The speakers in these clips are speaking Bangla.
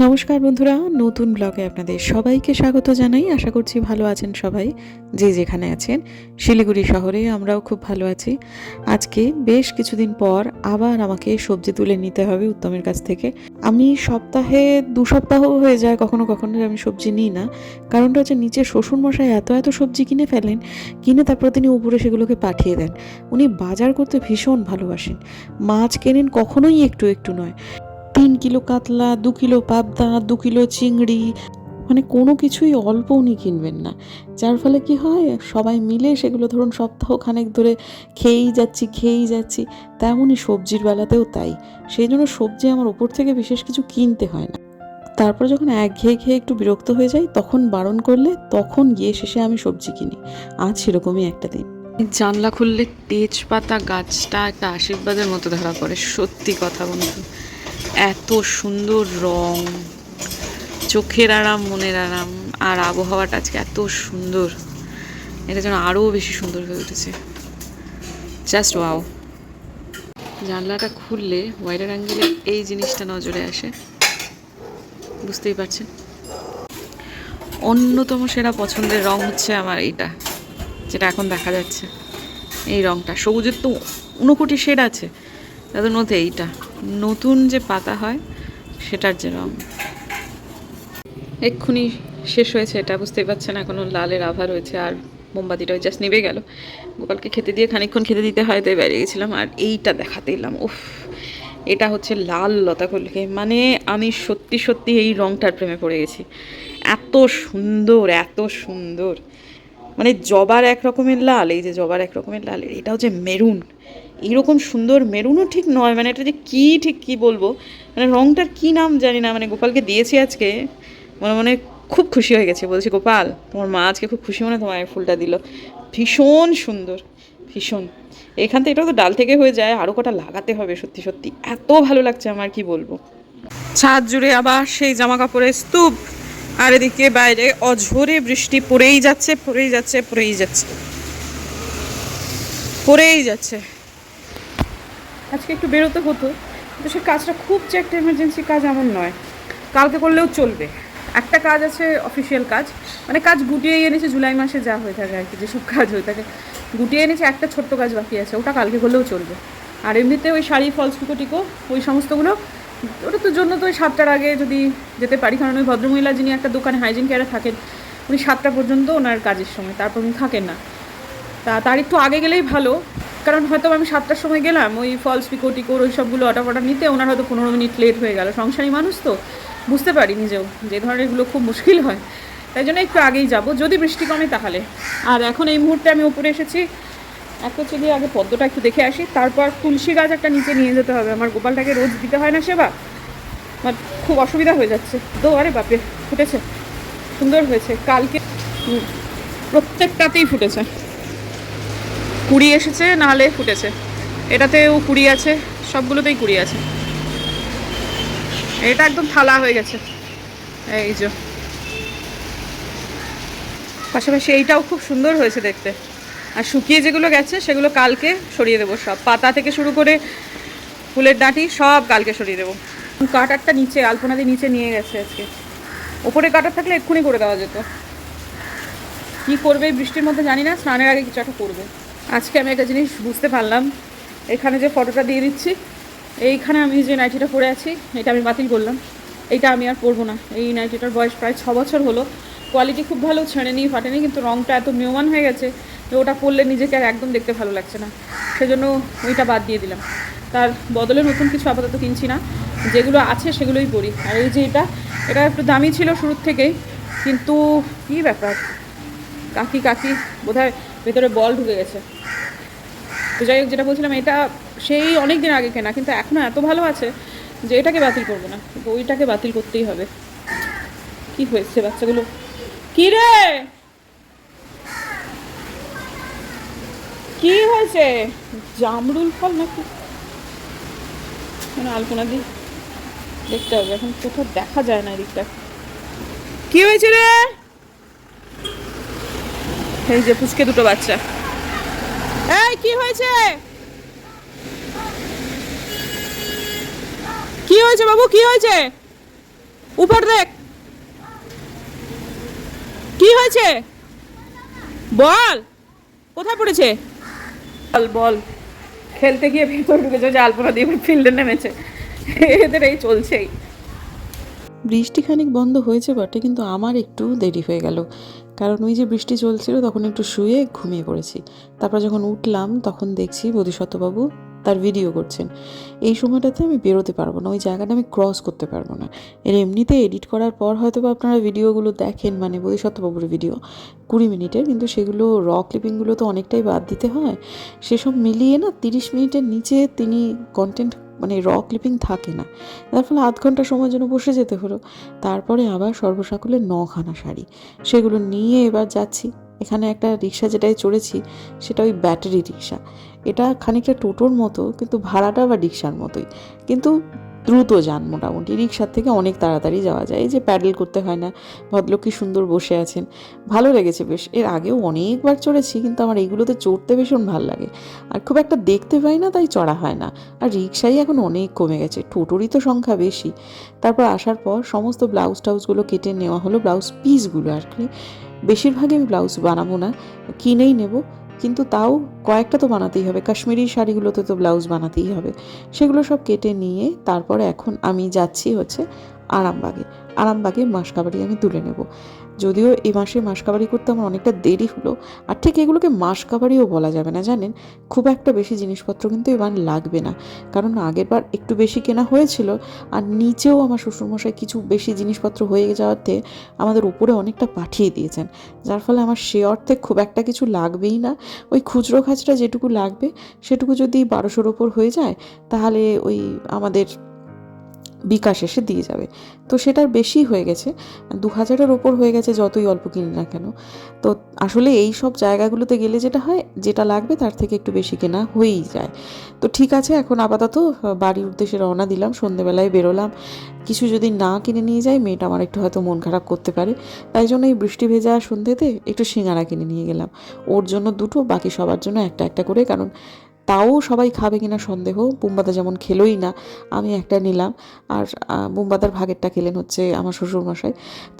নমস্কার বন্ধুরা, নতুন ব্লগে আপনাদের সবাইকে স্বাগত জানাই। আশা করছি ভালো আছেন সবাই, যে যেখানে আছেন। শিলিগুড়ি শহরে আমরাও খুব ভালো আছি। আজকে বেশ কিছুদিন পর আবার আমাকে সবজি তুলে নিতে হবে উত্তমের কাছ থেকে। আমি সপ্তাহে 2 সপ্তাহ হয়ে যায় কখনো কখনো যে আমি সবজি নিই না। কারণটা হচ্ছে নিচে শ্বশুরমশাই এত এত সবজি কিনে ফেলেন, কিনে তারপরে তিনি উপরে সেগুলোকে পাঠিয়ে দেন। উনি বাজার করতে ভীষণ ভালোবাসেন। মাছ কেনেন কখনোই একটু একটু নয়, 3 কিলো কাতলা, 2 কিলো পাবদা, 2 কিলো চিংড়ি, মানে কোনো কিছুই অল্প উনি কিনবেন না। যার ফলে কি হয়, সবাই মিলে সেগুলো ধরুন সপ্তাহখানেক ধরে খেয়েই যাচ্ছি। তেমনই সবজির বেলাতেও তাই। সেই জন্য সবজি আমার ওপর থেকে বিশেষ কিছু কিনতে হয় না। তারপর যখন একঘেয়ে খেয়ে একটু বিরক্ত হয়ে যাই, তখন বারণ করলে তখন গিয়ে শেষে আমি সবজি কিনি। আজ সেরকমই একটা দিন। জানলা খুললে তেজপাতা গাছটা একটা আশীর্বাদের মতো ধরা পড়ে। সত্যি কথা বন্ধু, এত সুন্দর রং, চোখের আরাম, মনের আরাম, আর আবহাওয়াটা আজকে এত সুন্দর, এটা যেন আরও বেশি সুন্দর হয়ে উঠেছে। Just wow. জানলাটা খুললে ওয়াইডার অ্যাঙ্গেলে এই জিনিসটা নজরে আসে, বুঝতেই পারছেন। অন্যতম সেরা পছন্দের রং হচ্ছে আমার এইটা, যেটা এখন দেখা যাচ্ছে। এই রংটা, সবুজের তো 59 শেড আছে, তাদের মধ্যে এইটা নতুন যে পাতা হয় সেটার যে রং। এক্ষুনি শেষ হয়েছে, এটা বুঝতেই পারছেন, এখনও লালের আভা রয়েছে। আর মোমবাতিটা জাস্ট নিভে গেল। গোপালকে খেতে দিয়ে খানিকক্ষণ খেতে দিতে হয়, তাই বেরিয়ে গেছিলাম। আর এইটা দেখাতে এলাম। উফ, এটা হচ্ছে লাল লতা কলকে। মানে আমি সত্যি সত্যি এই রংটার প্রেমে পড়ে গেছি। এত সুন্দর, এত সুন্দর। মানে জবার এক রকমের লাল, এই যে জবার এক রকমের লাল, এটা হচ্ছে মেরুন। এইরকম সুন্দর মেরুনও ঠিক নয়, মানে এটা যে কী ঠিক কী বলবো, মানে রংটার কী নাম জানি না। মানে গোপালকে দিয়েছি আজকে, মনে মনে খুব খুশি হয়ে গেছে। বলছি, গোপাল তোমার মা আজকে খুব খুশি মনে তোমায় ফুলটা দিল। ভীষণ সুন্দর, ভীষণ। এখান থেকে এটা তো ডাল থেকে হয়ে যায়, আরও কটা লাগাতে হবে। সত্যি সত্যি এত ভালো লাগছে আমার, কি বলবো। ছাদ জুড়ে আবার সেই জামা কাপড়ের স্তূপ, আর এদিকে বাইরে অঝোরে বৃষ্টি পড়েই যাচ্ছে, পড়েই যাচ্ছে, পড়েই যাচ্ছে, পড়েই যাচ্ছে। আজকে একটু বেরোতে হতো, কিন্তু সে কাজটা খুব যে একটা এমার্জেন্সি কাজ এমন নয়, কালকে করলেও চলবে। একটা কাজ আছে, অফিসিয়াল কাজ, মানে কাজ গুটিয়ে এনেছে। জুলাই মাসে যা হয়ে থাকে আর কি, যেসব কাজ হয়ে থাকে গুটিয়ে এনেছে। একটা ছোট্ট কাজ বাকি আছে, ওটা কালকে করলেও চলবে। আর এমনিতে ওই শাড়ি, ফলস, পিকো টিকো, ওই সমস্তগুলো ওটা তো জন্য তো ওই 7টার আগে যদি যেতে পারি। কারণ ওই ভদ্রমহিলা যিনি একটা দোকানে হাইজিন কেয়ারে থাকেন, উনি 7টা পর্যন্ত ওনার কাজের সময়, তারপর উনি থাকেন না। তার একটু আগে গেলেই ভালো, কারণ হয়তো আমি 7টার সময় গেলাম, ওই ফলস, পিকো টিকোর ওই সবগুলো অর্ডার নিতে ওনার হয়তো 15 মিনিট লেট হয়ে গেল। সংসারী মানুষ তো, বুঝতে পারি নিজেও যে ধরনেরগুলো খুব মুশকিল হয়। তাই জন্য একটু আগেই যাব, যদি বৃষ্টি কমে তাহলে। আর এখন এই মুহূর্তে আমি উপরে এসেছি, একটা চলি আগে পদ্মটা একটু দেখে আসি, তারপর তুলসী গাছ একটা নিচে নিয়ে যেতে হবে। আমার গোপালটাকে রোজ দিতে হয় না সেবা, আমার খুব অসুবিধা হয়ে যাচ্ছে। তো আরে বাপরে, ফুটেছে, সুন্দর হয়েছে। কালকে প্রত্যেকটাতেই ফুটেছে, কুড়ি এসেছে, নাহলে ফুটেছে। এটাতেও কুড়ি আছে, সবগুলোতেই কুড়ি আছে। এটা একদম থালা হয়ে গেছে, এই যে। পাশাপাশি এইটাও খুব সুন্দর হয়েছে দেখতে। আর শুকিয়ে যেগুলো গেছে সেগুলো কালকে সরিয়ে দেবো সব, পাতা থেকে শুরু করে ফুলের ডাঁটি সব কালকে সরিয়ে দেবো। কাটারটা নিচে, আলপনাদি নিচে নিয়ে গেছে আজকে। ওপরে কাটার থাকলে এক্ষুনি করে দেওয়া যেত। কী করবে এই বৃষ্টির মধ্যে জানি না, স্নানের আগে কিছু একটা করবে। আজকে আমি একটা জিনিস বুঝতে পারলাম, এখানে যে ফটোটা দিয়ে দিচ্ছি, এইখানে আমি যে নাইটিটা পরে আছি, এটা আমি বাতিল করলাম। এইটা আমি আর পরবো না। এই নাইটিটার বয়স প্রায় 6 বছর হলো, কোয়ালিটি খুব ভালো, ছেড়েনি, ফাটেনি, কিন্তু রঙটা এত ম্রিয়মান হয়ে গেছে যে ওটা পরলে নিজেকে আর একদম দেখতে ভালো লাগছে না। সেজন্য ওইটা বাদ দিয়ে দিলাম। তার বদলে নতুন কিছু আপাতত কিনছি না, যেগুলো আছে সেগুলোই পরি। আর এই যে এটা একটু দামি ছিল শুরুর থেকেই, কিন্তু কী ব্যাপার, কাকি বোধহয় ভেতরে বল ঢুকে গেছে। তো যাই হোক, যেটা বলছিলাম, এটা সেই অনেক দিন আগে কেনা, কিন্তু এখনও এত ভালো আছে যে এটাকে বাতিল করবো না, কিন্তু ওইটাকে বাতিল করতেই হবে। কি হয়েছে বাচ্চাগুলো, কি রে, কি হয়েছে? জামরুল ফল নাকি? মানে আলপনা দি দেখতে হবে, এখন কোথাও দেখা যায় না এদিকটা। কি হয়েছে রে? এই যে পুচকে দুটো বাচ্চা। এই কি হয়েছে, কি হয়েছে বাবু, কি হয়েছে? উপর দেখ, কি হয়েছে বল, কোথায় পড়েছে? বল বল। খেলতে গিয়ে ভেতর ঢুকেছে, জালপনা দিয়ে ফিল্ডে নেমেছে। এদের এই চলছেই। বৃষ্টি খানিক বন্ধ হয়েছে বটে, কিন্তু আমার একটু দেরি হয়ে গেল, কারণ ওই যে বৃষ্টি চলছিল তখন একটু শুয়ে ঘুমিয়ে পড়েছি। তারপর যখন উঠলাম তখন দেখছি বোধিসত্ত্ববাবু তার ভিডিও করছেন। এই সময়টাতে আমি বেরোতে পারবো না, ওই জায়গাটা আমি ক্রস করতে পারবো না। এর এমনিতে এডিট করার পর হয়তো বা আপনারা ভিডিওগুলো দেখেন, মানে বোধিসত্ত্ববাবুর ভিডিও 20 মিনিটের, কিন্তু সেগুলো ক্লিপিংগুলো তো অনেকটাই বাদ দিতে হয়। সেসব মিলিয়ে না 30 মিনিটের নিচে তিনি কন্টেন্ট মানে ক্লিপিং থাকে না। তার ফলে আধ ঘন্টা সময়ের জন্য বসে যেতে হলো। তারপরে আবার সর্বসাকুল্যে 9খানা শাড়ি, সেগুলো নিয়ে এবার যাচ্ছি। এখানে একটা রিক্সা যেটায় চড়েছি সেটা ওই ব্যাটারি রিক্সা। এটা খানিকটা টোটোর মতো, কিন্তু ভাড়াটা আবার রিক্সার মতোই, কিন্তু দ্রুত যান, মোটামুটি রিক্সার থেকে অনেক তাড়াতাড়ি যাওয়া যায়। এই যে প্যাডেল করতে হয় না। ভদ্রলোক কি সুন্দর বসে আছেন, ভালো লেগেছে বেশ। এর আগেও অনেকবার চড়েছি, কিন্তু আমার এইগুলোতে চড়তে ভীষণ ভালো লাগে। আর খুব একটা দেখতে পাই না, তাই চড়া হয় না। আর রিক্সাই এখন অনেক কমে গেছে, টোটোরই তো সংখ্যা বেশি। তারপর আসার পর সমস্ত ব্লাউজ টাউজগুলো কেটে নেওয়া হলো, ব্লাউজ পিসগুলো আর কি। বেশিরভাগই আমি ব্লাউজ বানাবো না, কিনেই নেব, কিন্তু তাও কয়েকটা তো বানাতেই হবে। কাশ্মীরি শাড়িগুলোতে তো ব্লাউজ বানাতেই হবে। সেগুলো সব কেটে নিয়ে তারপরে এখন আমি যাচ্ছি হচ্ছে আরামবাগে মাসকাবারি আমি তুলে নেব। যদিও এই মাসে মাসকাবারি করতে আমার অনেকটা দেরি হলো। আর ঠিক এগুলোকে মাসকাবারিও বলা যাবে না, জানেন। খুব একটা বেশি জিনিসপত্র কিন্তু এবার লাগবে না, কারণ আগের বার একটু বেশি কেনা হয়েছিল। আর নিচেও আমার শ্বশুরমশাই কিছু বেশি জিনিসপত্র হয়ে যাওয়াতে আমাদের উপরে অনেকটা পাঠিয়ে দিয়েছেন, যার ফলে আমার সে অর্থে খুব একটা কিছু লাগবেই না। ওই খুচরো খাচরা যেটুকু লাগবে সেটুকু যদি 1200-র ওপর হয়ে যায়, তাহলে ওই আমাদের বিকাশ এসে দিয়ে যাবে। তো সেটার বেশি হয়ে গেছে, 2000-এর ওপর হয়ে গেছে যতই অল্প কিনি না কেন। তো আসলে এই সব জায়গাগুলোতে গেলে যেটা হয়, যেটা লাগবে তার থেকে একটু বেশি কেনা হয়েই যায়। তো ঠিক আছে, এখন আপাতত বাড়ির উদ্দেশ্যে রওনা দিলাম। সন্ধেবেলায় বেরোলাম, কিছু যদি না কিনে নিয়ে যাই মেয়েটা আমার একটু হয়তো মন খারাপ করতে পারে। তাই জন্য এই বৃষ্টি ভেজা সন্ধেতে একটু সিঙ্গারা কিনে নিয়ে গেলাম। ওর জন্য দুটো, বাকি সবার জন্য একটা একটা করে, কারণ তাও সবাই খাবে কিনা সন্দেহ। বুম্বাদা যেমন খেলোই না, আমি একটা নিলাম। আর বুম্বাদার ভাগেরটা খেলেন হচ্ছে আমার শ্বশুরমশাই।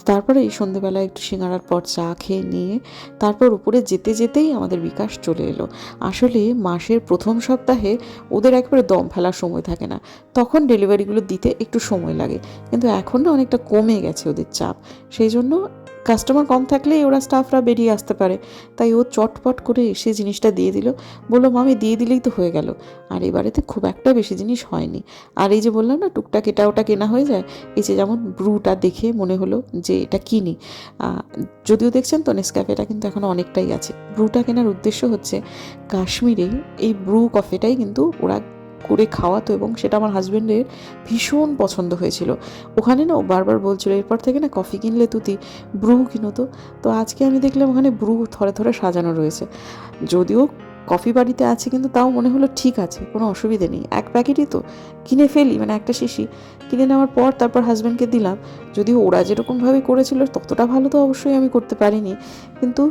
তারপরে এই সন্ধেবেলায় একটু সিঙ্গারার পর চা খেয়ে নিয়ে তারপর উপরে যেতে যেতেই আমাদের বিকাশ চলে এলো। আসলে মাসের প্রথম সপ্তাহে ওদের একবারে দম ফেলার সময় থাকে না, তখন ডেলিভারিগুলো দিতে একটু সময় লাগে। কিন্তু এখন না অনেকটা কমে গেছে ওদের চাপ, সেই জন্য কাস্টমার কম থাকলেই ওরা স্টাফরা বেরিয়ে আসতে পারে। তাই ও চটপট করে এসে জিনিসটা দিয়ে দিল, বললো মামি দিয়ে দিলেই তো হয়ে গেল। আর এবারেতে খুব একটা বেশি জিনিস হয়নি। আর এই যে বললাম না টুকটাক এটা ওটা কেনা হয়ে যায়। এই যে যেমন ব্রুটা দেখে মনে হলো যে এটা কিনি। যদিও দেখছেন তো নেসক্যাফেটা কিন্তু এখন অনেকটাই আছে। ব্রুটা কেনার উদ্দেশ্য হচ্ছে কাশ্মীরে এই ব্রু কফিটাই কিন্তু ওরা করে খাওয়াতো, এবং সেটা আমার হাজব্যান্ডের ভীষণ পছন্দ হয়েছিল। ওখানে না ও বারবার বলছিল এরপর থেকে না কফি কিনলে তুই ব্রু কিনো তো। তো আজকে আমি দেখলাম ওখানে ব্রু থরে থরে সাজানো রয়েছে। যদিও কফি বাড়িতে আছে, কিন্তু তাও মনে হলো ঠিক আছে, কোনো অসুবিধে নেই, এক প্যাকেটই তো কিনে ফেলি, মানে একটা শিশি কিনে নেওয়ার পর তারপর হাজব্যান্ডকে দিলাম। যদিও ওরা যেরকমভাবে করেছিল ততটা ভালো তো অবশ্যই আমি করতে পারিনি, কিন্তু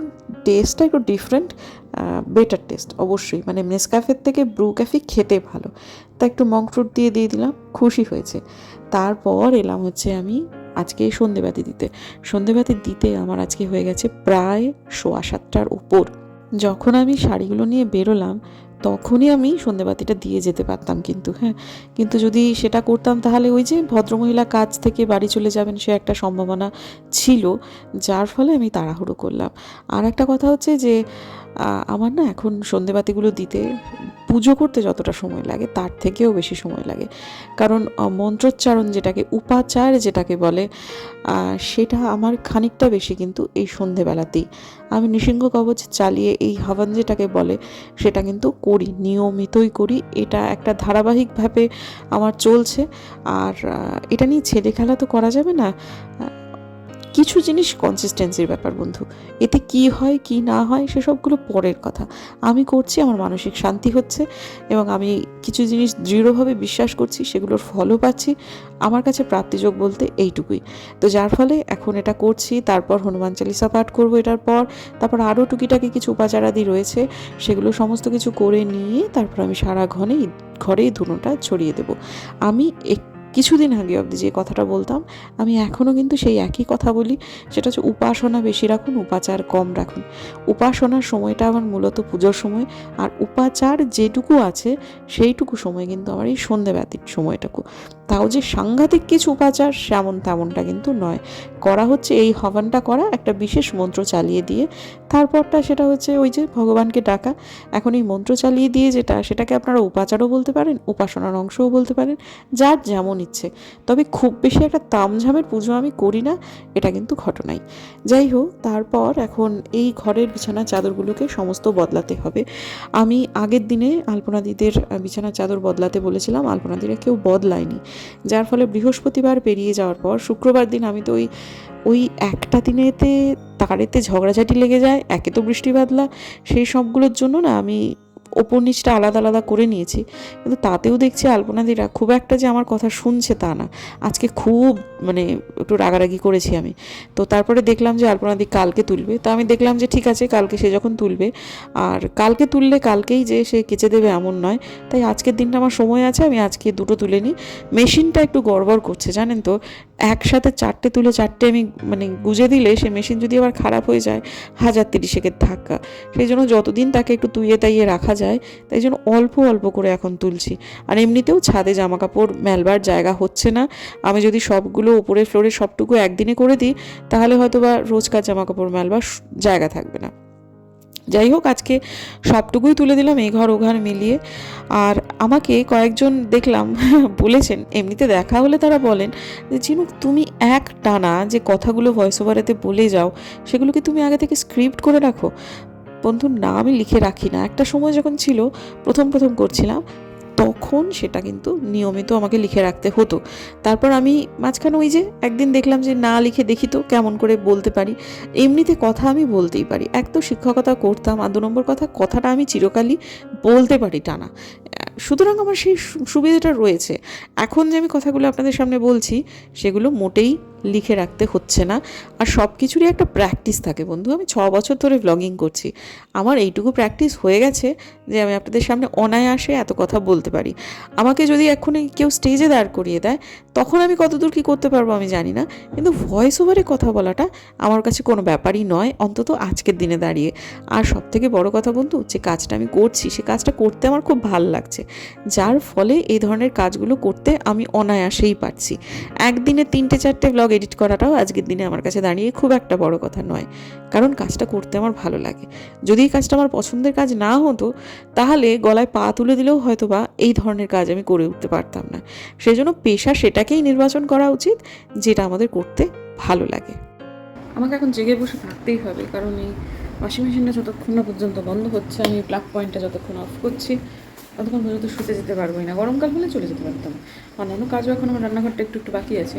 টেস্টটা একটু ডিফারেন্ট, বেটার টেস্ট অবশ্যই। মানে নেসক্যাফের থেকে ব্রু ক্যাফে খেতে ভালো। তা একটু মঙ্ক ফ্রুট দিয়ে দিলাম, খুশি হয়েছে। তারপর এলাম হচ্ছে আমি আজকে সন্ধেবাতি দিতে আমার আজকে হয়ে গেছে প্রায় 7:15-র উপর। যখন আমি শাড়িগুলো নিয়ে বেরোলাম তখনই আমি সন্ধেবাতিটা দিয়ে যেতে পারতাম, কিন্তু যদি সেটা করতাম তাহলে ওই যে ভদ্রমহিলা কাজ থেকে বাড়ি চলে যাবেন সে একটা সম্ভাবনা ছিল, যার ফলে আমি তাড়াহুড়ো করলাম। আর একটা কথা হচ্ছে যে আমার না এখন সন্ধেবাতিগুলো দিতে পুজো করতে যতটা সময় লাগে তার থেকেও বেশি সময় লাগে, কারণ মন্ত্রোচ্চারণ যেটাকে উপাচার যেটাকে বলে, সেটা আমার খানিকটা বেশি কিন্তু এই সন্ধেবেলাতেই। আমি নৃসিংহ কবচ চালিয়ে এই হাওয়ান যেটাকে বলে সেটা কিন্তু করি, নিয়মিতই করি। এটা একটা ধারাবাহিকভাবে আমার চলছে। আর এটা নিয়ে ছেলে খেলা তো করা যাবে না। কিছু জিনিস কনসিস্টেন্সির ব্যাপার বন্ধু, এতে কি হয় কি না হয় সেসবগুলো পরের কথা। আমি করছি, আমার মানসিক শান্তি হচ্ছে, এবং আমি কিছু জিনিস দৃঢ়ভাবে বিশ্বাস করছি, সেগুলোর ফলও পাচ্ছি। আমার কাছে প্রাপ্তিযোগ বলতে এইটুকুই। তো যার ফলে এখন এটা করছি, তারপর হনুমান চালিসা পাঠ করবো এটার পর। তারপর আরও টুকিটাকি কিছু উপাচারাদি রয়েছে, সেগুলো সমস্ত কিছু করে নিয়ে তারপর আমি সারা ঘরেই ধুনোটা ছড়িয়ে দেব। আমি কিছুদিন আগে অবধি যে কথাটা বলতাম আমি এখনও কিন্তু সেই একই কথা বলি, সেটা হচ্ছে উপাসনা বেশি রাখুন, উপাচার কম রাখুন। উপাসনার সময়টা আমার মূলত পুজোর সময়, আর উপাচার যেটুকু আছে সেইটুকু সময় কিন্তু আমার এই সন্ধেব্যতীত সময়টুকু। তাও যে সাংঘাতিক কিছু উপাচার তেমনটা কিন্তু নয়। করা হচ্ছে এই হবনটা করা, একটা বিশেষ মন্ত্র চালিয়ে দিয়ে, তারপরটা সেটা হচ্ছে ওই যে ভগবানকে ডাকা। এখন এই মন্ত্র চালিয়ে দিয়ে সেটাকে আপনারা উপাচারও বলতে পারেন, উপাসনার অংশও বলতে পারেন, যার যেমন ইচ্ছে। তবে খুব বেশি একটা তামঝামের পুজো আমি করি না, এটা কিন্তু ঘটনাই। যাই হোক, তারপর এখন এই ঘরের বিছানার চাদরগুলোকে সমস্ত বদলাতে হবে। আমি আগের দিনে আলপনাদিদের বিছানার চাদর বদলাতে বলেছিলাম, আলপনাদিরা কেউ বদলায়নি, যার ফলে বৃহস্পতিবার পেরিয়ে যাওয়ার পর শুক্রবার দিন আমি তো ওই একটা দিনেতে তারেতে ঝগড়াঝাটি লেগে যায়, একে তো বৃষ্টি বাদলা, সেই সবগুলোর জন্য না আমি ওপর নিচটা আলাদা আলাদা করে নিয়েছি। কিন্তু তাতেও দেখছি আলপনাদিরা খুব একটা যে আমার কথা শুনছে তা না। আজকে খুব একটু রাগারাগি করেছি আমি। তো তারপরে দেখলাম যে আলপনাদি কালকে তুলবে, তো আমি দেখলাম যে ঠিক আছে, কালকে সে যখন তুলবে, আর কালকে তুললে কালকেই যে সে কেচে দেবে এমন নয়, তাই আজকের দিনটা আমার সময় আছে, আমি আজকে দুটো তুলে নিই। মেশিনটা একটু গড়বড় করছে জানেন তো, একসাথে 4টে তুলে 4টে আমি গুজে দিলে সে মেশিন যদি আবার খারাপ হয়ে যায়, 1030 ধাক্কা। সেই জন্য যতদিন তাকে একটু তুইয়ে তাইয়ে রাখা যায়, তাই জন্য অল্প অল্প করে এখন তুলছি। আর এমনিতেও ছাদে জামা কাপড় মেলবার জায়গা হচ্ছে না। আমি যদি সবগুলো উপরে ফ্লোরে সবটুকু একদিনে করে দিই, তাহলে হয়তো বা রোজকার জামা কাপড় মেলবার জায়গা থাকবে না। যাই হোক, আজকে সবটুকুই তুলে দিলাম এই ঘর ও ঘর মিলিয়ে। আর আমাকে কয়েকজন দেখলাম বলেছেন, এমনিতে দেখা হলে তারা বলেন যে ঝিনুক, তুমি এক টানা যে কথাগুলো ভয়েস ওভারেতে বলে যাও, সেগুলোকে তুমি আগে থেকে স্ক্রিপ্ট করে রাখো। বন্ধু না, আমি লিখে রাখি না। একটা সময় যখন ছিল, প্রথম করছিলাম, তখন সেটা কিন্তু নিয়মিত আমাকে লিখে রাখতে হতো। তারপর আমি মাঝখানে ওই যে একদিন দেখলাম যে না লিখে দেখি তো কেমন করে বলতে পারি। এমনিতে কথা আমি বলতেই পারি, এক তো শিক্ষকতা করতাম, আর 2 নম্বর কথাটা আমি চিরকালই বলতে পারি টানা। সুতরাং আমার সেই সুবিধাটা রয়েছে। এখন যে আমি কথাগুলো আপনাদের সামনে বলছি, সেগুলো মোটেই লিখে রাখতে হচ্ছে না। আর সব কিছুরই একটা প্র্যাকটিস থাকে বন্ধু। আমি 6 বছর ধরে ব্লগিং করছি, আমার এইটুকু প্র্যাকটিস হয়ে গেছে যে আমি আপনাদের সামনে অনায়াসে এত কথা বলতে পারি। আমাকে যদি এখনই কেউ স্টেজে দাঁড় করিয়ে দেয়, তখন আমি কতদূর কী করতে পারবো আমি জানি না, কিন্তু ভয়েস ওভারে কথা বলাটা আমার কাছে কোনো ব্যাপারই নয়, অন্তত আজকের দিনে দাঁড়িয়ে। আর সবথেকে বড় কথা বন্ধু, যে কাজটা আমি করছি, সে কাজটা করতে আমার খুব ভাল লাগছে, যার ফলে এই ধরনের কাজগুলো করতে আমি অনায়াসেই পারছি। একদিনে 3টে-4টে ব্লগ এডিট করাটাও আজকের দিনে আমার কাছে দাঁড়িয়ে খুব একটা বড় কথা নয়, কারণ কাজটা করতে আমার ভালো লাগে। যদি এই কাজটা আমার পছন্দের কাজ না হতো, তাহলে গলায় পা তুলে দিলেও হয়তো বা এই ধরনের কাজ আমি করে উঠতে পারতাম না। সেই জন্য পেশা সেটাকেই নির্বাচন করা উচিত যেটা আমাদের করতে ভালো লাগে। আমাকে এখন জেগে বসে থাকতেই হবে, কারণ এই ওয়াশিং মেশিনটা যতক্ষণ না পর্যন্ত বন্ধ হচ্ছে, আমি প্লাগ পয়েন্টটা যতক্ষণ অফ করছি, ততক্ষণ পর্যন্ত শুতে যেতে পারবোই না। গরমকাল হলে চলে যেতে পারতাম, অন্যান্য কাজও এখন আমার রান্নাঘরটা একটু বাকি আছে।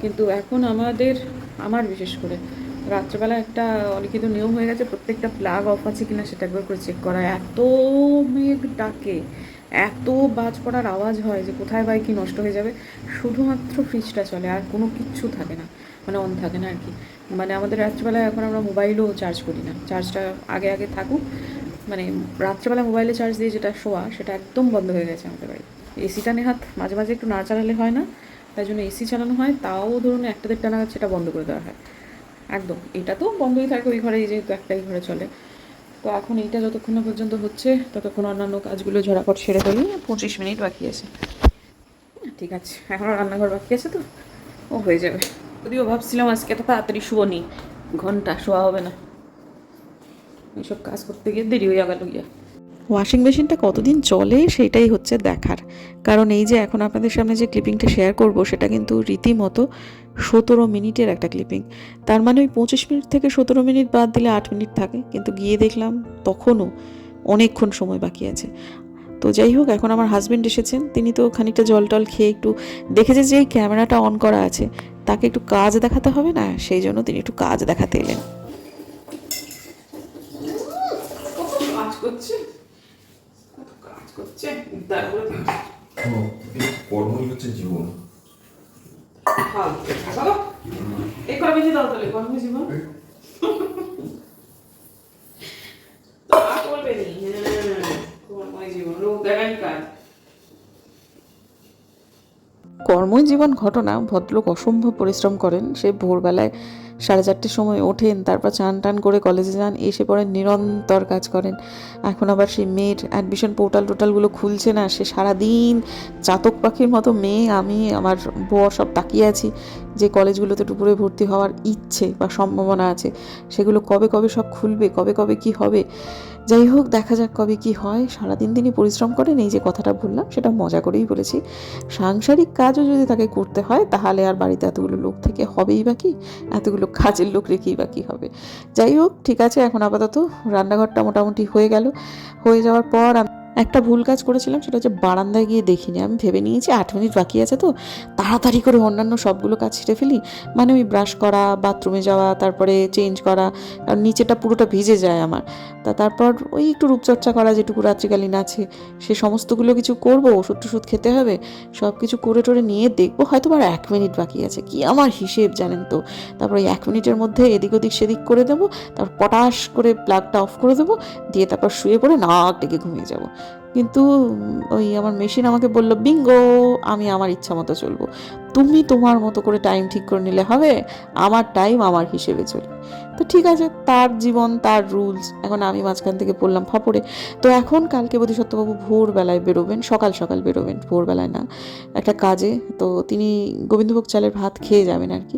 কিন্তু এখন আমার বিশেষ করে রাত্রেবেলা একটা অলিখিত নিয়ম হয়ে গেছে, প্রত্যেকটা প্লাগ অফ আছে কিনা সেটা একবার করে চেক করা। এত মেঘ ডাকে, এত বাজ পড়ার আওয়াজ হয় যে কোথায় বাই কি নষ্ট হয়ে যাবে। শুধুমাত্র ফ্রিজটা চলে, আর কোনো কিচ্ছু থাকে না, অন থাকে না আর কি। আমাদের রাত্রেবেলায় এখন আমরা মোবাইলও চার্জ করি না, চার্জটা আগে থাকুক। রাত্রেবেলা মোবাইলে চার্জ দিয়ে যেটা শোয়া, সেটা একদম বন্ধ হয়ে গেছে আমাদের বাড়ি। এসিটা নেহাত মাঝে মাঝে একটু না চালালে হয় না, তাই জন্য এসি চালানো হয়, তাও ধরুন 1-1:30 নাগাদ সেটা বন্ধ করে দেওয়া হয় একদম। এটা তো বন্ধই থাকে ওই ঘরে, যেহেতু একটাই ঘরে চলে। তো এখন এইটা যতক্ষণ না পর্যন্ত হচ্ছে, ততক্ষণ অন্যান্য কাজগুলো ঝরাপট সেরে ফেলি। 25 মিনিট বাকি আছে, ঠিক আছে। এখনও রান্নাঘর বাকি আছে, তো ও হয়ে যাবে। যদিও ভাবছিলাম আজকে এত তাড়াতাড়ি শুভ নি, ঘন্টা শোয়া হবে না, এইসব কাজ করতে গিয়ে দেরি হয়ে গেল গিয়া। ওয়াশিং মেশিনটা কতদিন চলে সেটাই হচ্ছে দেখার, কারণ এই যে এখন আপনাদের সামনে যে ক্লিপিংটা শেয়ার করব, সেটা কিন্তু রীতিমতো 17 মিনিটের একটা ক্লিপিং। তার মানে ওই 25 মিনিট থেকে 17 মিনিট বাদ দিলে 8 মিনিট থাকে, কিন্তু গিয়ে দেখলাম তখনও অনেকক্ষণ সময় বাকি আছে। তো যাই হোক, এখন আমার হাজব্যান্ড এসেছেন, তিনি তো খানিকটা জল টল খেয়ে একটু দেখেছে যে এই ক্যামেরাটা অন করা আছে, তাকে একটু কাজ দেখাতে হবে না, সেই জন্য তিনি একটু কাজ দেখাতে এলেন। কাজ করছে, কর্মই হচ্ছে জীবন। এই কর্মে দাও তাহলে, কর্মে জীবন বলবে নি, কর্মই জীবন, লোক দেখাই কাজ। কর্মজীবন ঘটনা। ভদ্রলোক অসম্ভব পরিশ্রম করেন। সে ভোরবেলায় 4:30 সময় ওঠেন, তারপর চান টান করে কলেজে যান, এসে পরে নিরন্তর কাজ করেন। এখন আবার সেই মেয়ের অ্যাডমিশন টোটালগুলো খুলছে না, সে সারাদিন চাতক পাখির মতো মেয়ে, আমি আমার বর সব তাকিয়ে আছি যে কলেজগুলোতে টুপুরে ভর্তি হওয়ার ইচ্ছে বা সম্ভাবনা আছে, সেগুলো কবে কবে সব খুলবে, কবে কবে কি হবে। যাই হোক, দেখা যাক কবে কি হয়। সারাদিন তিনি পরিশ্রম করেন, এই যে কথাটা বললাম সেটা মজা করেই বলেছি। সাংসারিক কাজও যদি তাকে করতে হয় তাহলে আর বাড়িতে এতগুলো লোক থেকে হবেই বা কি, এতগুলো কাজের লোক রেখেই বা কি হবে। যাই হোক, ঠিক আছে, এখন আপাতত রান্নাঘরটা মোটামুটি হয়ে গেল। হয়ে যাওয়ার পর আমি একটা ভুল কাজ করেছিলাম, সেটা হচ্ছে বারান্দায় গিয়ে দেখিনি। আমি ভেবে নিয়েছি 8 মিনিট বাকি আছে, তো তাড়াতাড়ি করে অন্যান্য সবগুলো কাজ সেরে ফেলি। মানে ওই ব্রাশ করা, বাথরুমে যাওয়া, তারপরে চেঞ্জ করা, কারণ নিচেটা পুরোটা ভিজে যায় আমার। তারপর ওই একটু রূপচর্চা করা যেটুকু রাত্রিকালীন আছে, সে সমস্তগুলো কিছু করব, ওষুধ টষুধ খেতে হবে, সব কিছু করে টোরে নিয়ে দেখবো হয়তো আর 1 মিনিট বাকি আছে। কি আমার হিসেব জানেন তো। তারপর ওই 1 মিনিটের মধ্যে এদিক ওদিক সেদিক করে দেবো, তারপর পটাশ করে প্লাগটা অফ করে দেবো, দিয়ে তারপর শুয়ে পড়ে নাক ডেকে ঘুমিয়ে যাবো। কিন্তু ওই আমার মেশিন আমাকে বলল, বিঙ্গো, আমি আমার ইচ্ছা মতো চলবো, তুমি তোমার মতো করে টাইম ঠিক করে নিলে হবে, আমার টাইম আমার হিসেবে চলবে। তো ঠিক আছে, তার জীবন, তার রুলস। এখন আমি মাঝখান থেকে পড়লাম ফাপড়ে। তো এখন কালকে বোধিসত্ত্ববাবু ভোরবেলায় বেরোবেন, সকাল সকাল বেরোবেন, ভোরবেলায় না, একটা কাজে। তো তিনি গোবিন্দভোগ চালের ভাত খেয়ে যাবেন আর কি।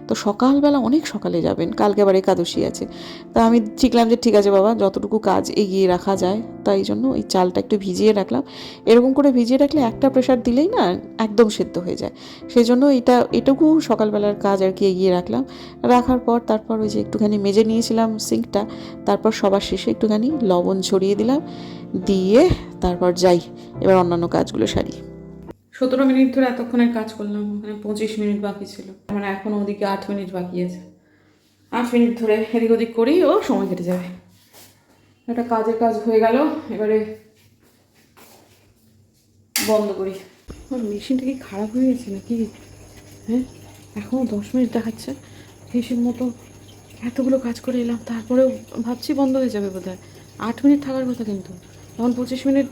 তো সকালবেলা অনেক সকালে যাবেন, কালকে আবার একাদশী আছে। তা আমি শিখলাম যে ঠিক আছে বাবা, যতটুকু কাজ এগিয়ে রাখা যায়, তাই জন্য ওই চালটা একটু ভিজিয়ে রাখলাম। এরকম করে ভিজিয়ে রাখলে একটা প্রেশার দিলেই না একদম সেদ্ধ হয়ে যায়। সেই জন্য এটুকু সকালবেলার কাজ আর কি এগিয়ে রাখলাম। রাখার পর তারপর ওই যে একটুখানি মেজে নিয়েছিলাম সিঙ্কটা, তারপর সবার শেষে একটুখানি লবণ ছড়িয়ে দিলাম, দিয়ে তারপর যাই এবার অন্যান্য কাজগুলো সারি। 17 মিনিট ধরে এতক্ষণের কাজ করলাম, মানে 25 মিনিট বাকি ছিল, মানে এখন ওদিকে 8 মিনিট বাকি আছে। 8 মিনিট ধরে এদিক ওদিক করেই ও সময় কেটে যাবে। একটা কাজের কাজ হয়ে গেল, এবারে বন্ধ করি। আমার মেশিনটা কি খারাপ হয়ে গেছে নাকি? হ্যাঁ, এখনও 10 মিনিট দেখাচ্ছে। হিসেব মতো এতগুলো কাজ করে এলাম, তারপরেও ভাবছি বন্ধ হয়ে যাবে বোধ হয়। 8 মিনিট থাকার কথা, কিন্তু এখন 25 মিনিট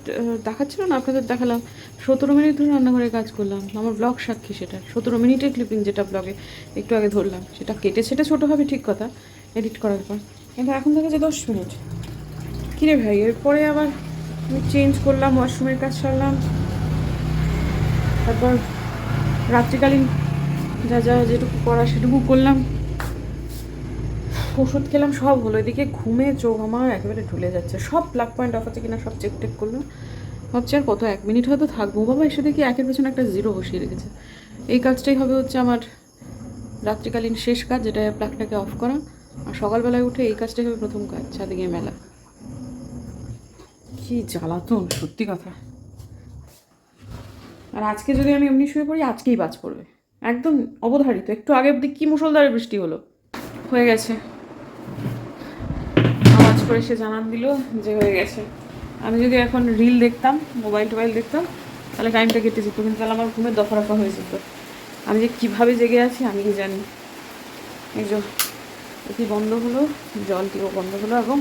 দেখাচ্ছিল না, আপনাদের দেখালাম। 17 মিনিট ধরে রান্নাঘরে কাজ করলাম, আমার ব্লগ সাক্ষী সেটা। 17 মিনিটের ক্লিপিং যেটা ব্লগে একটু আগে ধরলাম, সেটা কেটে সেটা ছোটো হবে ঠিক কথা এডিট করার পর, কিন্তু এখন দেখা যায় 10 মিনিট। কিরে ভাই, এরপরে আবার আমি চেঞ্জ করলাম, ওয়াশরুমের কাজ সারলাম, তারপর রাত্রিকালীন যা যা যেটুকু করা সেটুকু করলাম, ওষুধ খেলাম, সব হলো। এদিকে ঘুমে চোখ আমার একেবারে ঢুলে যাচ্ছে। সব প্লাগ পয়েন্ট অফ আছে কিনা সব চেক টেক করলাম, ভাবছি আর কত 1 মিনিট হয়তো থাকবো। বাবা এসে দেখি একের পেছনে একটা 0 বসিয়ে রেখেছে। এই কাজটাই হবে হচ্ছে আমার রাত্রিকালীন শেষ কাজ, যেটা প্লাগটাকে অফ করা। আর সকালবেলায় উঠে এই কাজটাই হবে প্রথম কাজ, ছাদে গিয়ে মেলা। কি জ্বালাতন, সত্যি কথা। আর আজকে যদি আমি এমনি শুয়ে পড়ি, আজকেই বাজ পড়বে একদম অবধারিত। একটু আগে অব্দি কি মুষলধারে বৃষ্টি হলো। হয়ে গেছে, আওয়াজ করে সে জানান দিল যে হয়ে গেছে। আমি যদি এখন রিল দেখতাম, মোবাইল টোবাইল দেখতাম, তাহলে টাইমটা কেটে যেত, কিন্তু তাহলে আমার ঘুমের দফা রফা হয়ে যেত। আমি যে কীভাবে জেগে আছি আমি কি জানি। এই যে এটি বন্ধ হলো, জলটিও বন্ধ হলো, এবং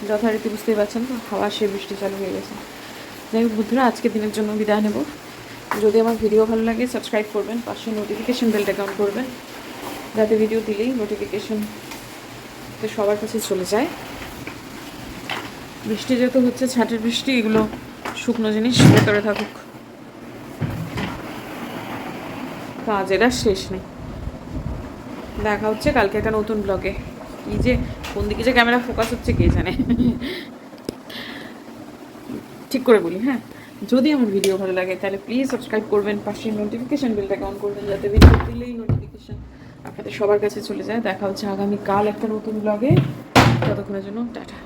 যথারীতি বুঝতেই পারছেন তো, হাওয়া সে বৃষ্টি চালু হয়ে গেছে। যাই হোক বন্ধুরা, আজকের দিনের জন্য বিদায় নেব। যদি আমার ভিডিও ভালো লাগে সাবস্ক্রাইব করবেন, পাশে নোটিফিকেশন বেলটা অন করবেন, যাতে ভিডিও দিলেই নোটিফিকেশন সবার কাছে চলে যায়। বৃষ্টি যেহেতু হচ্ছে, ছাটের বৃষ্টি, এগুলো শুকনো জিনিস ভেতরে থাকুক, কাজের আর শেষ নেই। দেখা হচ্ছে কালকে একটা নতুন ব্লগে। কি যে কোন দিকে যে ক্যামেরা ফোকাস হচ্ছে কে জানে। ঠিক করে বলি, হ্যাঁ, যদি আমার ভিডিও ভালো লাগে তাহলে প্লিজ সাবস্ক্রাইব করবেন, পাশে নোটিফিকেশন বেলটাকে অন করবেন, যাতে ভিডিও দিলেই নোটিফিকেশন আপনাদের সবার কাছে চলে যায়। দেখা হচ্ছে আগামীকাল একটা নতুন ব্লগে। ততক্ষণের জন্য টাটা।